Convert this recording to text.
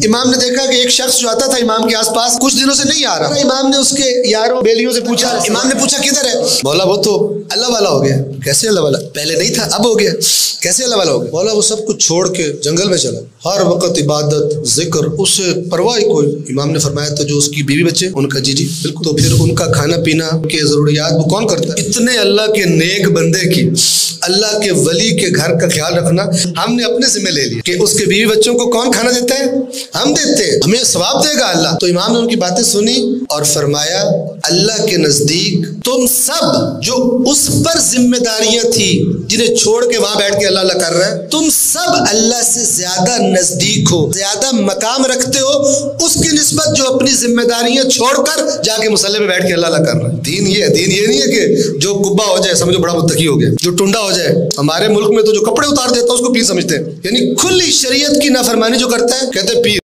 امام نے دیکھا کہ ایک شخص جو آتا تھا امام کے آس پاس کچھ دنوں سے نہیں آ رہا. امام نے اس کے یاروں بیلیوں سے پوچھا. امام نے پوچھا کدھر ہے؟ بولا وہ تو اللہ والا ہو گیا. کیسے اللہ والا؟ پہلے نہیں تھا اب ہو گیا. کیسے اللہ والا ہو گیا؟ بولا وہ سب کچھ چھوڑ کے جنگل میں چلا, ہر وقت عبادت ذکر, اسے پرواہ کوئی. امام نے فرمایا تو جو اس کی بیوی بچے ان کا جی بالکل, تو پھر ان کا کھانا پینا کے ضروریات وہ کون کرتا ہے؟ اتنے اللہ کے نیک بندے کی, اللہ کے ولی کے گھر کا خیال رکھنا ہم نے اپنے ذمہ لے لیا کہ اس کے بیوی بچوں کو کون کھانا دیتا ہے؟ ہم دیتے ہیں, ہمیں ثواب دے گا اللہ. تو امام نے ان کی باتیں سنی اور فرمایا اللہ کے نزدیک تم سب جو اس پر ذمہ داریاں تھی جنہیں چھوڑ کے وہاں بیٹھ کے اللہ اللہ کر رہا ہے, تم سب اللہ سے زیادہ نزدیک ہو, زیادہ مقام رکھتے ہو اس کی نسبت جو اپنی ذمہ داریاں چھوڑ کر جا کے مصلی پہ بیٹھ کے اللہ اللہ کر رہا ہے. دین یہ ہے, دین یہ نہیں ہے کہ جو کبا ہو جائے سمجھو بڑا متقی ہو گیا, جو ٹنڈا ہو جائے. ہمارے ملک میں تو جو کپڑے اتار دیتا ہے اس کو پیر سمجھتے ہیں. یعنی کھلی شریعت کی نافرمانی جو کرتا ہے کہتے ہیں پیر.